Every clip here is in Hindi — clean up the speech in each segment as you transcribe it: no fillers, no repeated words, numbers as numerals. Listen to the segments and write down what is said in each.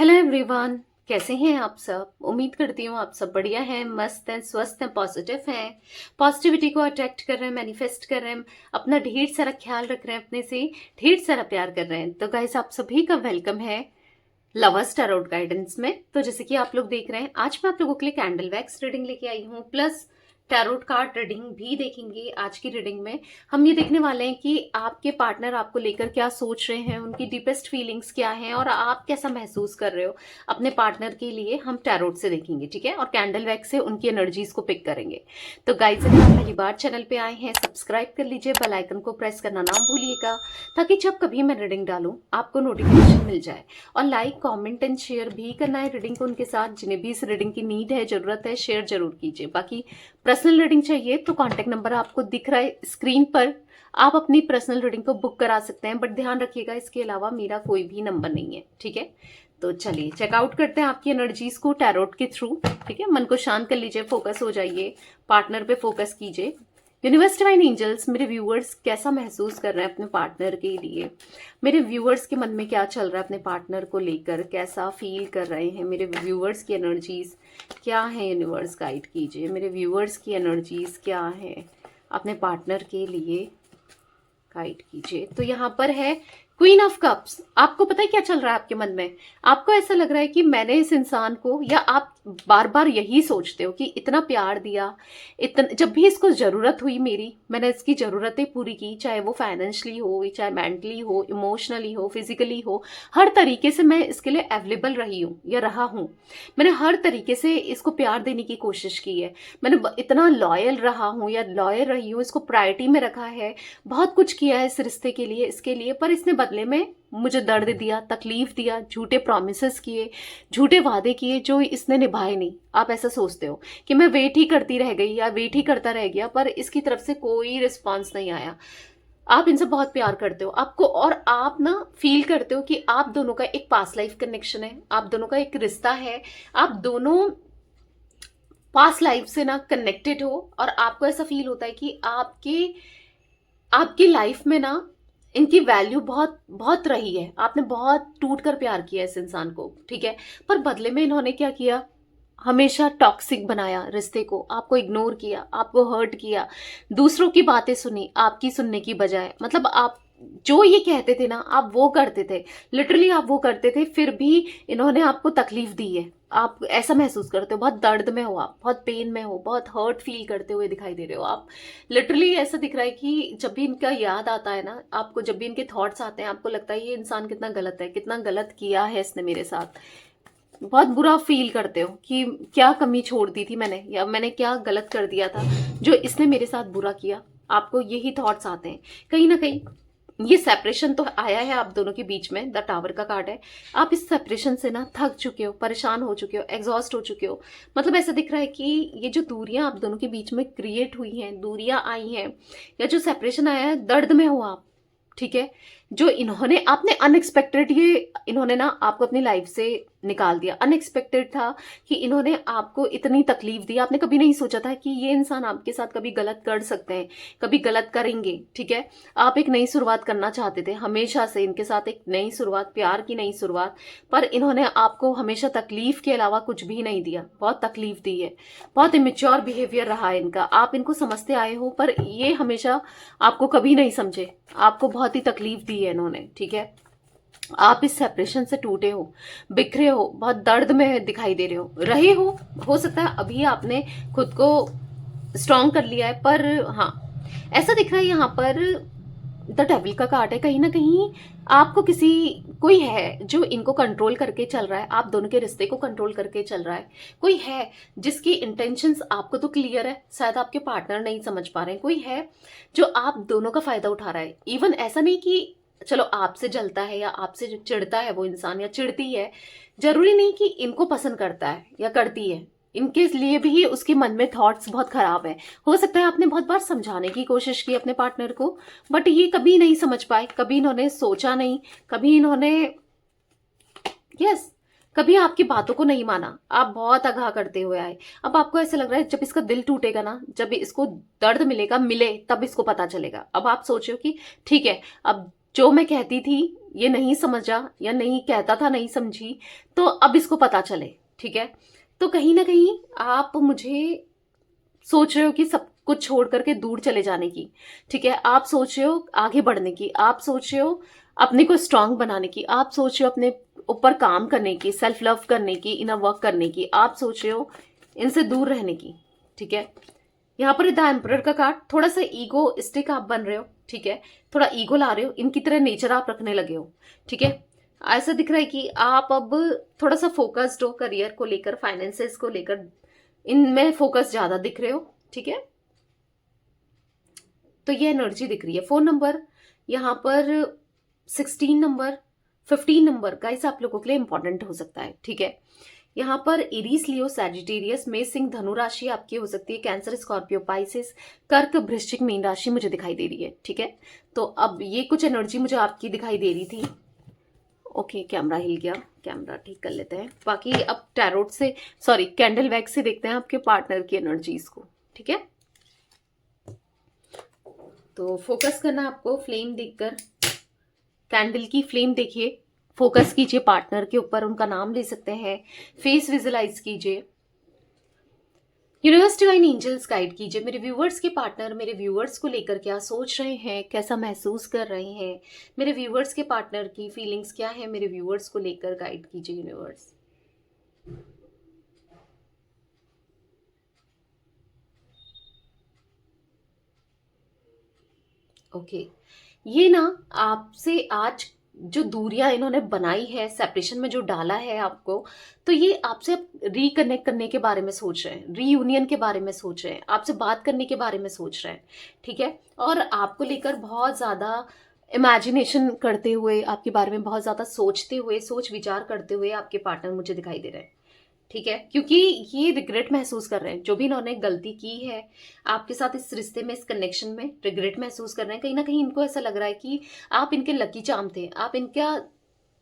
हेलो एवरीवन, कैसे हैं आप सब। उम्मीद करती हूँ आप सब बढ़िया हैं, मस्त हैं, स्वस्थ हैं, पॉजिटिव हैं, पॉजिटिविटी को अट्रैक्ट कर रहे हैं, मैनिफेस्ट कर रहे हैं, अपना ढेर सारा ख्याल रख रहे हैं, अपने से ढेर सारा प्यार कर रहे हैं। तो गाइस, आप सभी का वेलकम है लवर्स टैरोट गाइडेंस में। तो जैसे कि आप लोग देख रहे हैं, आज मैं आप लोगों के लिए कैंडल वैक्स रीडिंग लेके आई हूँ, प्लस टैरोट कार्ड रीडिंग भी देखेंगे। आज की रीडिंग में हम ये देखने वाले हैं कि आपके पार्टनर आपको लेकर क्या सोच रहे हैं, उनकी डीपेस्ट फीलिंग्स क्या हैं और आप कैसा महसूस कर रहे हो अपने पार्टनर के लिए। हम टैरोट से देखेंगे, ठीक है, और कैंडल वैक्स से उनकी एनर्जीज को पिक करेंगे। तो गाइस, अगर आप पहली बार चैनल पे आए हैं, सब्सक्राइब कर लीजिए, बेल आइकन को प्रेस करना ना भूलिएगा, ताकि जब कभी मैं रीडिंग डालूं आपको नोटिफिकेशन मिल जाए। और लाइक, कमेंट एंड शेयर भी करना है रीडिंग को उनके साथ, जिन्हें भी इस रीडिंग की नीड है, जरूरत है, शेयर जरूर कीजिए। बाकी पर्सनल रीडिंग चाहिए तो कॉन्टेक्ट नंबर आपको दिख रहा है स्क्रीन पर, आप अपनी पर्सनल रीडिंग को बुक करा सकते हैं। बट ध्यान रखिएगा, इसके अलावा मेरा कोई भी नंबर नहीं है, ठीक है। तो चलिए चेकआउट करते हैं आपकी एनर्जीज को टैरोट के थ्रू, ठीक है। मन को शांत कर लीजिए, फोकस हो जाइए, पार्टनर पे फोकस कीजिए। यूनिवर्स डिवाइन एंजल्स, मेरे व्यूअर्स कैसा महसूस कर रहे हैं अपने पार्टनर के लिए, मेरे व्यूअर्स के मन में क्या चल रहा है अपने पार्टनर को लेकर, कैसा फील कर रहे हैं मेरे व्यूअर्स की एनर्जीज क्या है, यूनिवर्स गाइड कीजिए। मेरे व्यूअर्स की एनर्जीज क्या है अपने पार्टनर के लिए, गाइड कीजिए। तो यहाँ पर है क्वीन ऑफ कप्स। आपको पता है क्या चल रहा है आपके मन में? आपको ऐसा लग रहा है कि मैंने इस इंसान को, या आप बार बार यही सोचते हो कि इतना प्यार दिया, इतना, जब भी इसको जरूरत हुई मेरी, मैंने इसकी जरूरतें पूरी की, चाहे वो फाइनेंशियली हो, चाहे मेंटली हो, इमोशनली हो, फिजिकली हो, हर तरीके से मैं इसके लिए अवेलेबल रही हूँ या रहा हूँ। मैंने हर तरीके से इसको प्यार देने की कोशिश की है, मैंने इतना लॉयल रहा हूँ या लॉयल रही हूँ, इसको प्रायोरिटी में रखा है, बहुत कुछ किया है इस रिश्ते के लिए, इसके लिए। पर इसने बदले में मुझे दर्द दिया, तकलीफ दिया, झूठे प्रॉमिसेस किए, झूठे वादे किए जो इसने निभाए नहीं। आप ऐसा सोचते हो कि मैं वेट ही करती रह गई या वेट ही करता रह गया, पर इसकी तरफ से कोई रिस्पॉन्स नहीं आया। आप इनसे बहुत प्यार करते हो आपको, और आप ना फील करते हो कि आप दोनों का एक पास्ट लाइफ कनेक्शन है, आप दोनों का एक रिश्ता है, आप दोनों पास्ट लाइफ से ना कनेक्टेड हो। और आपको ऐसा फील होता है कि आपकी लाइफ में ना इनकी वैल्यू बहुत बहुत रही है, आपने बहुत टूट कर प्यार किया इस इंसान को, ठीक है। पर बदले में इन्होंने क्या किया, हमेशा टॉक्सिक बनाया रिश्ते को, आपको इग्नोर किया, आपको हर्ट किया, दूसरों की बातें सुनी आपकी सुनने की बजाय। मतलब आप जो ये कहते थे ना, आप वो करते थे, लिटरली आप वो करते थे, फिर भी इन्होंने आपको तकलीफ दी है। आप ऐसा महसूस करते हो, बहुत दर्द में हो, आप बहुत पेन में हो, बहुत हर्ट फील करते हुए दिखाई दे रहे हो आप। लिटरली ऐसा दिख रहा है कि जब भी इनका याद आता है ना आपको, जब भी इनके थॉट्स आते हैं, आपको लगता है ये इंसान कितना गलत है, कितना गलत किया है इसने मेरे साथ। बहुत बुरा फील करते हो कि क्या कमी छोड़ दी थी मैंने, या मैंने क्या गलत कर दिया था जो इसने मेरे साथ बुरा किया। आपको यही थॉट्स आते हैं कहीं ना कहीं। ये सेपरेशन तो आया है आप दोनों के बीच में, द टावर का कार्ड है। आप इस सेपरेशन से ना थक चुके हो, परेशान हो चुके हो, एग्जॉस्ट हो चुके हो। मतलब ऐसा दिख रहा है कि ये जो दूरियां आप दोनों के बीच में क्रिएट हुई हैं, दूरियां आई हैं, या जो सेपरेशन आया है, दर्द में हो आप, ठीक है। जो इन्होंने आपने अनएक्सपेक्टेड, ये इन्होंने ना आपको अपनी लाइफ से निकाल दिया। अनएक्सपेक्टेड था कि इन्होंने आपको इतनी तकलीफ दी, आपने कभी नहीं सोचा था कि ये इंसान आपके साथ कभी गलत कर सकते हैं, कभी गलत करेंगे, ठीक है। आप एक नई शुरुआत करना चाहते थे हमेशा से इनके साथ, एक नई शुरुआत, प्यार की नई शुरुआत। पर इन्होंने आपको हमेशा तकलीफ के अलावा कुछ भी नहीं दिया, बहुत तकलीफ दी है, बहुत इमेच्योर बिहेवियर रहा है इनका। आप इनको समझते आए हो, पर ये हमेशा आपको कभी नहीं समझे, आपको बहुत ही तकलीफ दी है इन्होंने, ठीक है। आप इस सेपरेशन से टूटे हो, बिखरे हो, बहुत दर्द में दिखाई दे रहे हो सकता है अभी आपने खुद को स्ट्रांग कर लिया है, पर हाँ, ऐसा दिख रहा है यहाँ पर द डेविल का कार्ड है। कहीं ना कहीं आपको कोई है जो इनको कंट्रोल करके चल रहा है, आप दोनों के रिश्ते को कंट्रोल करके चल रहा है। कोई है जिसकी इंटेंशंस आपको तो क्लियर है, शायद आपके पार्टनर नहीं समझ पा रहे हैं। कोई है जो आप दोनों का फायदा उठा रहा है। इवन ऐसा नहीं कि चलो आपसे जलता है या आपसे जो चिढ़ता है वो इंसान, या चिढ़ती है, जरूरी नहीं कि इनको पसंद करता है या करती है, इनके लिए भी उसके मन में थॉट्स बहुत खराब है। हो सकता है आपने बहुत बार समझाने की कोशिश की अपने पार्टनर को, बट ये कभी नहीं समझ पाए, कभी इन्होंने सोचा नहीं, कभी इन्होंने कभी आपकी बातों को नहीं माना। आप बहुत आगाह करते हुए आए। अब आपको ऐसा लग रहा है जब इसका दिल टूटेगा ना, जब इसको दर्द मिले तब इसको पता चलेगा। अब आप सोचो कि ठीक है, अब जो मैं कहती थी ये नहीं समझा, या नहीं कहता था नहीं समझी, तो अब इसको पता चले, ठीक है। तो कहीं ना कहीं आप मुझे सोच रहे हो कि सब कुछ छोड़ करके दूर चले जाने की, ठीक है। आप सोच रहे हो आगे बढ़ने की, आप सोच रहे हो अपने को स्ट्रांग बनाने की, आप सोच रहे हो अपने ऊपर काम करने की, सेल्फ लव करने की, इनर वर्क करने की, आप सोच रहे हो इनसे दूर रहने की, ठीक है। यहाँ पर द एम्परर का कार्ड, थोड़ा सा ईगोइस्टिक आप बन रहे हो, ठीक है। थोड़ा ईगो ला रहे हो, इनकी तरह नेचर आप रखने लगे हो, ठीक है। ऐसा दिख रहा है कि आप अब थोड़ा सा फोकस्ड हो करियर को लेकर, फाइनेंसेस को लेकर, इनमें फोकस ज्यादा दिख रहे हो, ठीक है। तो ये एनर्जी दिख रही है। फोन नंबर यहाँ पर 16 नंबर, 15 नंबर गाइस आप लोगों के लिए इंपॉर्टेंट हो सकता है, ठीक है। यहाँ पर एरीज, लियो, सैजिटेरियस, मेष, सिंह, धनु राशि आपकी हो सकती है, कैंसर, स्कॉर्पियो, पाइसेस, कर्क, वृश्चिक, मीन राशि मुझे दिखाई दे रही है, ठीक है। तो अब ये कुछ एनर्जी मुझे आपकी दिखाई दे रही थी। ओके, कैमरा हिल गया, कैमरा ठीक कर लेते हैं। बाकी अब टैरोट से, सॉरी, कैंडल वैक्स से देखते हैं आपके पार्टनर की एनर्जीज को, ठीक है। तो फोकस करना आपको फ्लेम देखकर, कैंडल की फ्लेम देखिए, फोकस कीजिए पार्टनर के ऊपर, उनका नाम ले सकते हैं, फेस विजुलाइज कीजिए, यूनिवर्स डिवाइन एंजल्स गाइड कीजिए। मेरे व्यूवर्स के पार्टनर मेरे व्यूवर्स को लेकर क्या सोच रहे हैं, कैसा महसूस कर रहे हैं, मेरे व्यूवर्स के पार्टनर की फीलिंग्स क्या है, मेरे व्यूवर्स को लेकर गाइड कीजिए यूनिवर्स। ओके, ये ना आपसे आज जो दूरियां इन्होंने बनाई है, सेपरेशन में जो डाला है आपको, तो ये आपसे रिकनेक्ट करने के बारे में सोच रहे हैं, रीयूनियन के बारे में सोच रहे हैं, आपसे बात करने के बारे में सोच रहे हैं, ठीक है। और आपको लेकर बहुत ज्यादा इमेजिनेशन करते हुए, आपके बारे में बहुत ज्यादा सोचते हुए, सोच विचार करते हुए आपके पार्टनर मुझे दिखाई दे रहे हैं, ठीक है। क्योंकि ये रिग्रेट महसूस कर रहे हैं, जो भी इन्होंने गलती की है आपके साथ, इस रिश्ते में, इस कनेक्शन में रिग्रेट महसूस कर रहे हैं। कहीं ना कहीं इनको ऐसा लग रहा है कि आप इनके लकी चार्म थे, आप इनका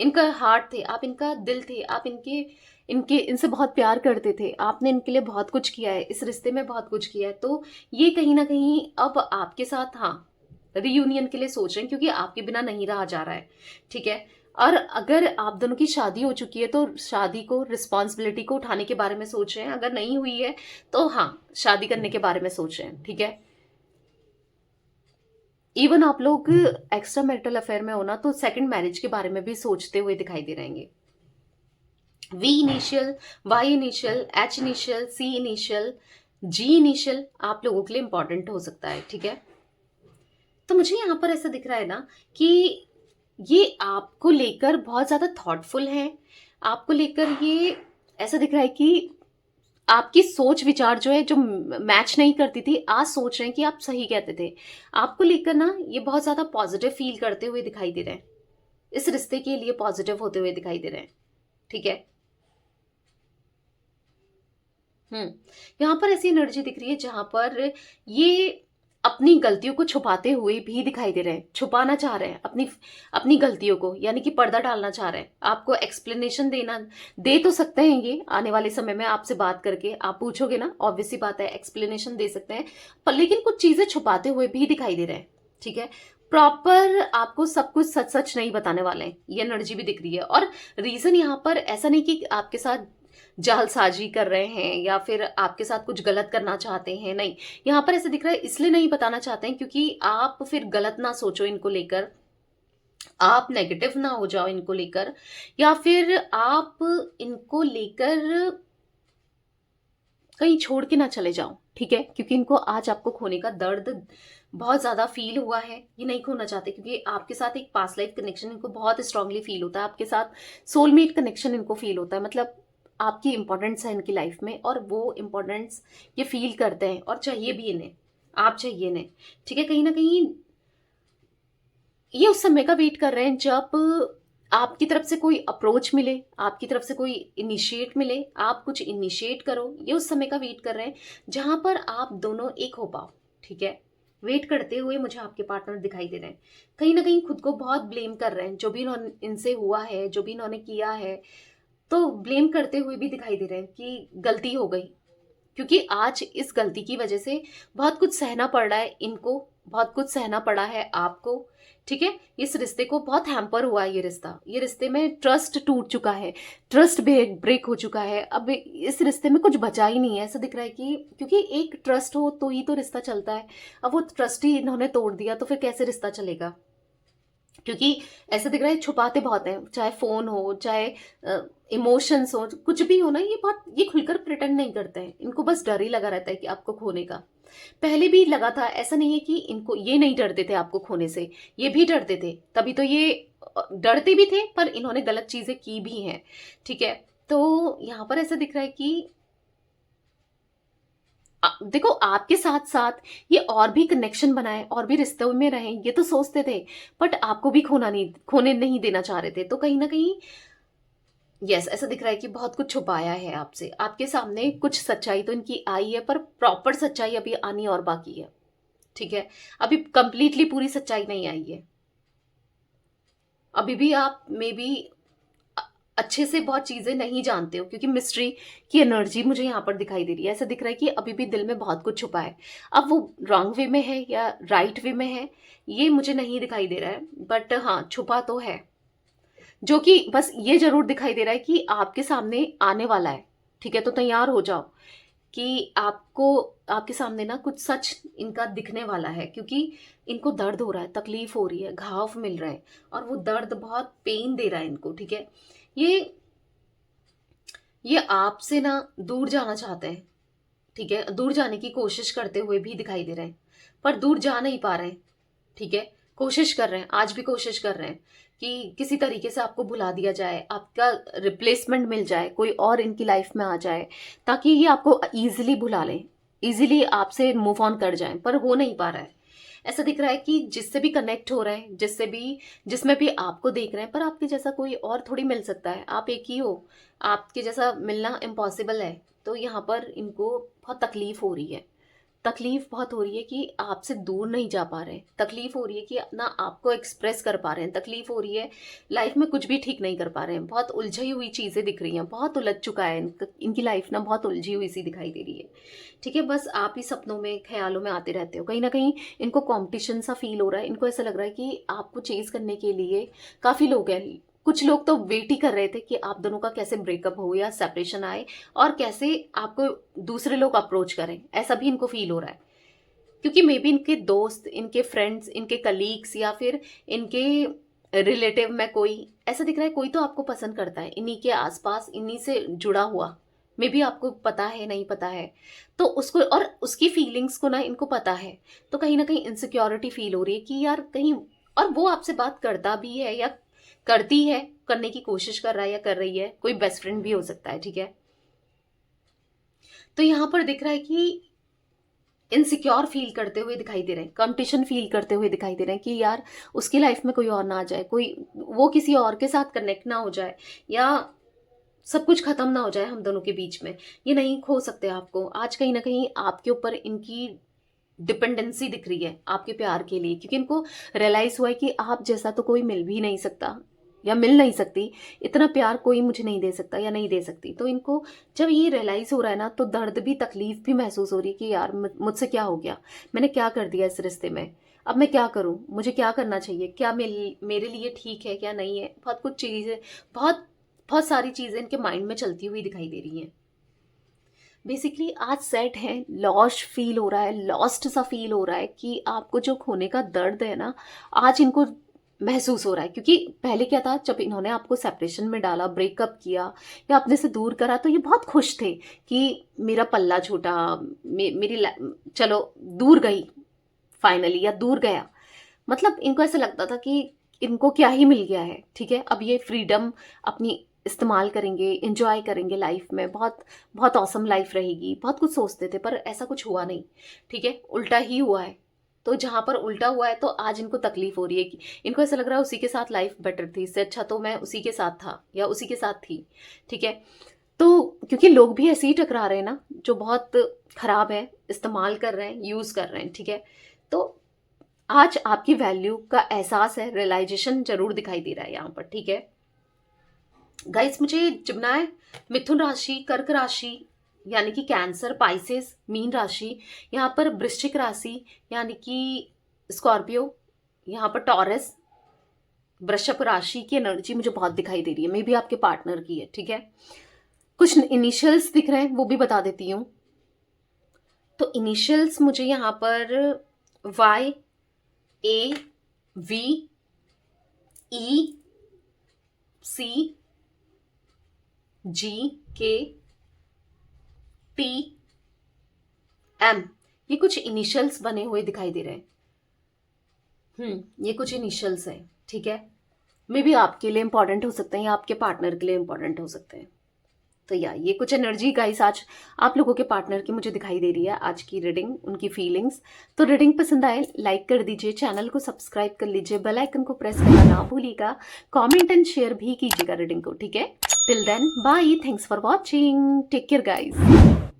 इनका हार्ट थे, आप इनका दिल थे, आप इनके इनके इनसे बहुत प्यार करते थे, आपने इनके लिए बहुत कुछ किया है, इस रिश्ते में बहुत कुछ किया है। तो ये कहीं ना कहीं अब आपके साथ, हाँ, रीयूनियन के लिए सोच रहे हैं, क्योंकि आपके बिना नहीं रहा जा रहा है, ठीक है। और अगर आप दोनों की शादी हो चुकी है तो शादी को, रिस्पॉन्सिबिलिटी को उठाने के बारे में सोच रहे हैं, अगर नहीं हुई है तो हाँ, शादी करने के बारे में सोच रहे हैं, ठीक है। इवन आप लोग एक्स्ट्रा मैरिटल अफेयर में हो ना, तो सेकंड मैरिज के बारे में भी सोचते हुए दिखाई दे रहेंगे। V initial, Y initial, H initial, C initial, G initial आप लोगों के लिए इंपॉर्टेंट हो सकता है, ठीक है। तो मुझे यहाँ पर ऐसा दिख रहा है ना कि ये आपको लेकर बहुत ज्यादा थॉटफुल हैं, आपको लेकर ये ऐसा दिख रहा है कि आपकी सोच विचार जो है, जो मैच नहीं करती थी, आज सोच रहे हैं कि आप सही कहते थे। आपको लेकर ना ये बहुत ज्यादा पॉजिटिव फील करते हुए दिखाई दे रहे हैं, इस रिश्ते के लिए पॉजिटिव होते हुए दिखाई दे रहे हैं, ठीक है। यहाँ पर ऐसी एनर्जी दिख रही है जहां पर ये अपनी गलतियों को छुपाते हुए भी दिखाई दे रहे हैं, छुपाना चाह रहे हैं अपनी अपनी गलतियों को, यानी कि पर्दा डालना चाह रहे हैं। आपको एक्सप्लेनेशन दे तो सकते हैं, ये आने वाले समय में आपसे बात करके आप पूछोगे ना, ऑब्वियस सी बात है, एक्सप्लेनेशन दे सकते हैं, पर लेकिन कुछ चीजें छुपाते हुए भी दिखाई दे रहे हैं, ठीक है। प्रॉपर आपको सब कुछ सच सच नहीं बताने वाले हैं, ये एनर्जी भी दिख रही है। और रीजन यहाँ पर ऐसा नहीं कि आपके साथ जालसाजी कर रहे हैं या फिर आपके साथ कुछ गलत करना चाहते हैं, नहीं। यहाँ पर ऐसे दिख रहा है, इसलिए नहीं बताना चाहते हैं क्योंकि आप फिर गलत ना सोचो इनको लेकर, आप नेगेटिव ना हो जाओ इनको लेकर, या फिर आप इनको लेकर कहीं छोड़ के ना चले जाओ, ठीक है। क्योंकि इनको आज आपको खोने का दर्द बहुत ज्यादा फील हुआ है, ये नहीं खोना चाहते, क्योंकि आपके साथ एक पास्ट लाइफ कनेक्शन इनको बहुत स्ट्रांगली फील होता है, आपके साथ सोलमेट कनेक्शन इनको फील होता है, मतलब आपकी इंपॉर्टेंस है इनकी लाइफ में, और वो इंपॉर्टेंस ये फील करते हैं और चाहिए भी इन्हें, आप चाहिए इन्हें, ठीक है। कहीं ना कहीं ये उस समय का वेट कर रहे हैं जब आपकी तरफ से कोई अप्रोच मिले, आपकी तरफ से कोई इनिशिएट मिले, आप कुछ इनिशिएट करो, ये उस समय का वेट कर रहे हैं जहां पर आप दोनों एक हो पाओ, ठीक है। वेट करते हुए मुझे आपके पार्टनर दिखाई दे रहे हैं, कहीं ना कहीं खुद को बहुत ब्लेम कर रहे हैं, जो भी इन्होंने इनसे हुआ है, जो भी इन्होंने किया है, तो ब्लेम करते हुए भी दिखाई दे रहे हैं कि गलती हो गई, क्योंकि आज इस गलती की वजह से बहुत कुछ सहना पड़ रहा है इनको, बहुत कुछ सहना पड़ा है आपको, ठीक है। इस रिश्ते को बहुत हैम्पर हुआ है, ये रिश्ते में ट्रस्ट टूट चुका है, ट्रस्ट ब्रेक हो चुका है। अब इस रिश्ते में कुछ बचा ही नहीं है, ऐसा दिख रहा है कि क्योंकि एक ट्रस्ट हो तो ही तो रिश्ता चलता है। अब वो ट्रस्ट ही इन्होंने तोड़ दिया तो फिर कैसे रिश्ता चलेगा? क्योंकि ऐसा दिख रहा है छुपाते बहुत हैं, चाहे फोन हो, चाहे इमोशंस हो, कुछ भी हो ना, ये खुलकर प्रिटेंड नहीं करते हैं। इनको बस डर ही लगा रहता है कि आपको खोने का। पहले भी लगा था, ऐसा नहीं है कि इनको ये नहीं डरते थे आपको खोने से, ये भी डरते थे, तभी तो ये डरते भी थे, पर इन्होंने गलत चीजें की भी हैं, ठीक है। तो यहाँ पर ऐसा दिख रहा है कि देखो आपके साथ साथ ये और भी कनेक्शन बनाए, और भी रिश्तों में रहें, ये तो सोचते थे, बट आपको भी खोने नहीं देना चाह रहे थे। तो कहीं ना कहीं यस, ऐसा दिख रहा है कि बहुत कुछ छुपाया है आपसे। आपके सामने कुछ सच्चाई तो इनकी आई है, पर प्रॉपर सच्चाई अभी आनी और बाकी है, ठीक है। अभी कंप्लीटली पूरी सच्चाई नहीं आई है। अभी भी आप मे बी अच्छे से बहुत चीजें नहीं जानते हो, क्योंकि मिस्ट्री की एनर्जी मुझे यहाँ पर दिखाई दे रही है। ऐसा दिख रहा है कि अभी भी दिल में बहुत कुछ छुपा है। अब वो रॉन्ग वे में है या राइट वे में है, ये मुझे नहीं दिखाई दे रहा है, बट हाँ छुपा तो है। जो कि बस ये जरूर दिखाई दे रहा है कि आपके सामने आने वाला है, ठीक है। तो तैयार हो जाओ कि आपको आपके सामने ना कुछ सच इनका दिखने वाला है, क्योंकि इनको दर्द हो रहा है, तकलीफ हो रही है, घाव मिल रहे हैं, और वो दर्द बहुत पेन दे रहा है इनको, ठीक है। ये ये आपसे ना दूर जाना चाहते हैं, ठीक है। दूर जाने की कोशिश करते हुए भी दिखाई दे रहे हैं, पर दूर जा नहीं पा रहे हैं, ठीक है। कोशिश कर रहे हैं, आज भी कोशिश कर रहे हैं कि किसी तरीके से आपको भुला दिया जाए, आपका रिप्लेसमेंट मिल जाए, कोई और इनकी लाइफ में आ जाए, ताकि ये आपको इजीली भुला लें, इजीली आपसे मूव ऑन कर जाएं, पर हो नहीं पा रहा है। ऐसा दिख रहा है कि जिससे भी कनेक्ट हो रहे हैं, जिसमें भी आपको देख रहे हैं, पर आपके जैसा कोई और थोड़ी मिल सकता है, आप एक ही हो, आपके जैसा मिलना इम्पॉसिबल है। तो यहाँ पर इनको बहुत तकलीफ हो रही है, तकलीफ बहुत हो रही है कि आपसे दूर नहीं जा पा रहे हैं, तकलीफ हो रही है कि ना आपको एक्सप्रेस कर पा रहे हैं, तकलीफ हो रही है लाइफ में कुछ भी ठीक नहीं कर पा रहे हैं, बहुत उलझी हुई चीज़ें दिख रही हैं, बहुत उलझ चुका है इनकी लाइफ ना, बहुत उलझी हुई सी दिखाई दे रही है, ठीक है। बस आप ही सपनों में, ख्यालों में आते रहते हो। कहीं ना कहीं इनको कॉम्पिटिशन सा फील हो रहा है, इनको ऐसा लग रहा है कि आपको चेज करने के लिए काफ़ी लोग हैं। कुछ लोग तो वेट ही कर रहे थे कि आप दोनों का कैसे ब्रेकअप हो या सेपरेशन आए, और कैसे आपको दूसरे लोग अप्रोच करें, ऐसा भी इनको फील हो रहा है। क्योंकि मे बी इनके दोस्त, इनके फ्रेंड्स, इनके कलीग्स, या फिर इनके रिलेटिव में कोई ऐसा दिख रहा है, कोई तो आपको पसंद करता है, इन्हीं के आसपास, इन्हीं से जुड़ा हुआ। मे बी आपको पता है, नहीं पता है, तो उसको और उसकी फीलिंग्स को ना इनको पता है। तो कहीं ना कहीं इनसिक्योरिटी फील हो रही है कि यार कहीं, और वो आपसे बात करता भी है या करती है, करने की कोशिश कर रहा है या कर रही है, कोई बेस्ट फ्रेंड भी हो सकता है, ठीक है। तो यहाँ पर दिख रहा है कि इनसिक्योर फील करते हुए दिखाई दे रहे हैं, कंपटीशन फील करते हुए दिखाई दे रहे हैं कि यार उसकी लाइफ में कोई और ना आ जाए, कोई वो किसी और के साथ कनेक्ट ना हो जाए, या सब कुछ खत्म ना हो जाए हम दोनों के बीच में। ये नहीं खो सकते आपको। आज कहीं ना कहीं आपके ऊपर इनकी डिपेंडेंसी दिख रही है आपके प्यार के लिए, क्योंकि इनको रियलाइज हुआ है कि आप जैसा तो कोई मिल भी नहीं सकता या मिल नहीं सकती, इतना प्यार कोई मुझे नहीं दे सकता या नहीं दे सकती। तो इनको जब ये रियलाइज हो रहा है ना, तो दर्द भी, तकलीफ भी महसूस हो रही है कि यार मुझसे क्या हो गया, मैंने क्या कर दिया इस रिश्ते में, अब मैं क्या करूं, मुझे क्या करना चाहिए, क्या मेरे लिए ठीक है, क्या नहीं है। बहुत कुछ चीजें, बहुत बहुत सारी चीजें इनके माइंड में चलती हुई दिखाई दे रही हैं। बेसिकली आज सेट है, लॉस्ट फील हो रहा है, लॉस्ट सा फील हो रहा है कि आपको जो खोने का दर्द है ना, आज इनको महसूस हो रहा है। क्योंकि पहले क्या था, जब इन्होंने आपको सेपरेशन में डाला, ब्रेकअप किया या अपने से दूर करा, तो ये बहुत खुश थे कि मेरा पल्ला छूटा, मेरी चलो दूर गई फाइनली, या दूर गया। मतलब इनको ऐसा लगता था कि इनको क्या ही मिल गया है, ठीक है। अब ये फ्रीडम अपनी इस्तेमाल करेंगे, इंजॉय करेंगे लाइफ में, बहुत बहुत औसम लाइफ रहेगी, बहुत कुछ सोचते थे, पर ऐसा कुछ हुआ नहीं, ठीक है। उल्टा ही हुआ है। तो जहां पर उल्टा हुआ है, तो आज इनको तकलीफ हो रही है कि इनको ऐसा लग रहा है उसी के साथ लाइफ बेटर थी, इससे अच्छा तो मैं उसी के साथ था या उसी के साथ थी, ठीक है। तो क्योंकि लोग भी ऐसे ही टकरा रहे हैं ना, जो बहुत खराब है, इस्तेमाल कर रहे हैं, यूज कर रहे हैं, ठीक है। तो आज आपकी वैल्यू का एहसास है, रियलाइजेशन जरूर दिखाई दे रहा है यहाँ पर, ठीक है। गाइस मुझे जिम्नाय, मिथुन राशि, कर्क राशि यानी कि कैंसर, पाइसेस, मीन राशि, यहाँ पर वृश्चिक राशि यानी कि स्कॉर्पियो, यहाँ पर टॉरस, वृषभ राशि की एनर्जी मुझे बहुत दिखाई दे रही है, मे बी आपके पार्टनर की है, ठीक है। कुछ इनिशियल्स दिख रहे हैं, वो भी बता देती हूँ। तो इनिशियल्स मुझे यहाँ पर वाई, ए, वी, ई, सी, जी, के, टी, एम, ये कुछ इनिशियल्स बने हुए दिखाई दे रहे हैं। ये कुछ इनिशियल्स हैं, ठीक है। मे बी आपके लिए इंपॉर्टेंट हो सकते हैं या आपके पार्टनर के लिए इंपॉर्टेंट हो सकते हैं। तो ये कुछ एनर्जी गाइस आज आप लोगों के पार्टनर की मुझे दिखाई दे रही है, आज की रीडिंग, उनकी फीलिंग्स। तो रीडिंग पसंद आए लाइक कर दीजिए, चैनल को सब्सक्राइब कर लीजिए, बेल आइकन को प्रेस करना ना भूलिएगा, कमेंट एंड शेयर भी कीजिएगा रीडिंग को, ठीक है। Till then bye, thanks for watching, take care guys.